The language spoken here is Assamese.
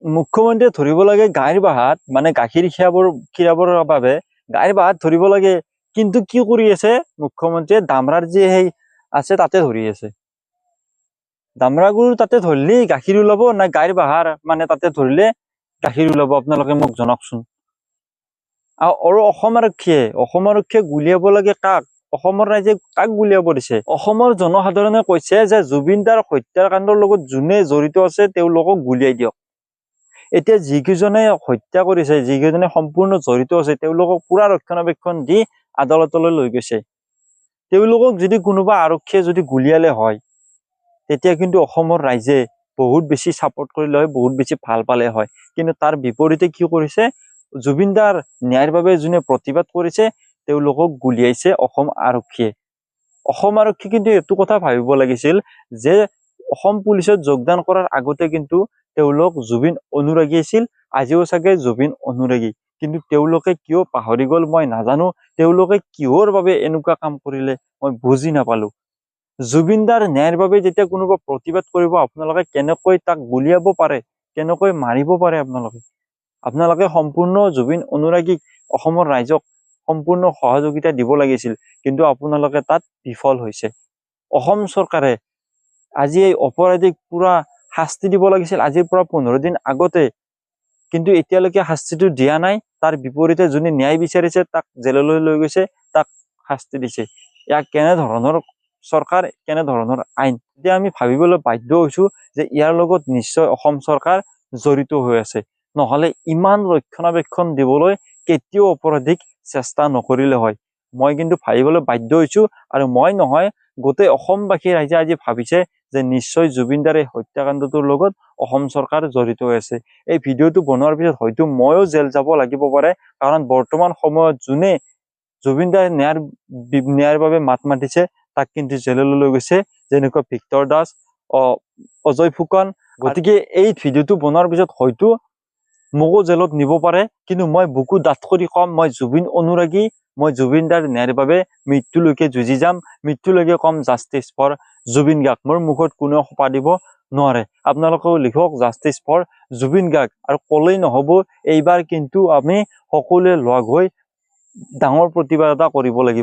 মুখ্যমন্ত্ৰীয়ে ধৰিব লাগে গাইৰ বাহাত মানে গাখীৰ খীৰাবৰ বাবে গাইৰ বাহাত ধৰিব লাগে, কিন্তু কি কৰি আছে মুখ্যমন্ত্ৰীয়ে দামৰাৰ যে সেই আছে তাতে ধৰি আছে। দামৰাগুৰু তাতে ধৰিলে গাখীৰ ওলাব না গাইৰ বাহাৰ মানে তাতে ধৰিলে গাখীৰ ওলাব? আপোনালোকে মোক জনাওকচোন। আৰু অসম আৰক্ষীয়ে গুলিয়াব লাগে কাক? অসমৰ ৰাইজে কাক গুলিয়াব দিছে? অসমৰ জনসাধাৰণে কৈছে যে জুবিন দাৰ হত্যাকাণ্ডৰ লগত যোনে জড়িত আছে তেওঁলোকক গুলিয়াই দিয়ক। এতিয়া যিকেইজনে হত্যা কৰিছে, যিকেইজনে সম্পূৰ্ণ জড়িত আছে তেওঁলোকক পুৰা ৰক্ষণাবেক্ষণ দি আদালতলৈ লৈ গৈছে। তেওঁলোকক যদি কোনোবা আৰক্ষীয়ে যদি গুলিয়ালে হয় তেতিয়া কিন্তু অসমৰ ৰাইজে বহুত বেছি ছাপোৰ্ট কৰিলে হয়, বহুত বেছি ভাল পালে হয়। কিন্তু তাৰ বিপৰীতে কি কৰিছে, জুবিন দাৰ ন্যায়ৰ বাবে যোনে প্ৰতিবাদ কৰিছে তেওঁলোকক গুলিয়াইছে অসম আৰক্ষীয়ে। অসম আৰক্ষী কিন্তু এইটো কথা ভাবিব লাগিছিল যে অসম পুলিচত যোগদান কৰাৰ আগতে কিন্তু তেওঁলোক জুবিন অনুৰাগী আছিল, আজিও চাগে জুবিন অনুৰাগী। কিন্তু তেওঁলোকে কিয় পাহৰি গ'ল মই নাজানো। তেওঁলোকে কিহৰ বাবে এনেকুৱা কাম কৰিলে মই বুজি নাপালো। জুবিন দাৰ ন্যায়ৰ বাবে যেতিয়া কোনোবা প্ৰতিবাদ কৰিব আপোনালোকে কেনেকৈ তাক গুলিয়াব পাৰে, কেনেকৈ মাৰিব পাৰে? আপোনালোকে সম্পূৰ্ণ জুবিন অনুৰাগীক অসমৰ ৰাইজক সম্পূৰ্ণ সহযোগিতা দিব লাগিছিল, কিন্তু আপোনালোকে তাত বিফল হৈছে। অসম চৰকাৰে আজি এই অপৰাধীক পুৰা শাস্তি দিব লাগিছিল আজিৰ পৰা 15 দিন আগতে, কিন্তু এতিয়ালৈকে শাস্তিটো দিয়া নাই। তাৰ বিপৰীতে যোনে ন্যায় বিচাৰিছে তাক জেললৈ লৈ গৈছে, তাক শাস্তি দিছে। ইয়াক কেনেধৰণৰ চৰকাৰ, কেনেধৰণৰ আইন? এতিয়া আমি ভাবিবলৈ বাধ্য হৈছো যে ইয়াৰ লগত নিশ্চয় অসম চৰকাৰ জড়িত হৈ আছে, নহলে ইমান ৰক্ষণাবেক্ষণ দিবলৈ কেতিয়াও অপৰাধীক চেষ্টা নকৰিলে হয়। মই কিন্তু ভাবিবলৈ বাধ্য হৈছো, আৰু মই নহয় গোটেই অসমবাসী ৰাইজে আজি ভাবিছে যে নিশ্চয় জুবিন দাৰ এই হত্যাকাণ্ডটোৰ লগত অসম চৰকাৰ জড়িত হৈ আছে। এই ভিডিঅ'টো বনোৱাৰ পিছত হয়তো ময়ো জেল যাব লাগিব পাৰে, কাৰণ বৰ্তমান সময়ত যোনে জুবিন দাৰ ন্যায়ৰ বাবে মাত মাতিছে তাক কিন্তু জেললৈ লৈ গৈছে, যেনেকুৱা ভিক্টৰ দাস, অজয় ফুকন। গতিকে এই ভিডিঅ'টো বনোৱাৰ পিছত হয়তো মোকো জেলত নিব পাৰে, কিন্তু মই বুকু ডাঠ কৰি কম, মই জুবিন অনুৰাগী, মই জুবিন দাৰ ন্যায়ৰ বাবে মৃত্যুলৈকে যুঁজি যাম, মৃত্যুলৈকে কম জাষ্টিছ ফৰ জুবিন গাৰ্গ। মোৰ মুখত কোনেও সোপা দিব নোৱাৰে। আপোনালোকেও লিখক জাষ্টিছ ফৰ জুবিন গাৰ্গ। আৰু ক'লেই নহ'ব, এইবাৰ কিন্তু আমি সকলোৱে লগ হৈ ডাঙৰ প্ৰতিবাদ এটা কৰিব লাগিব।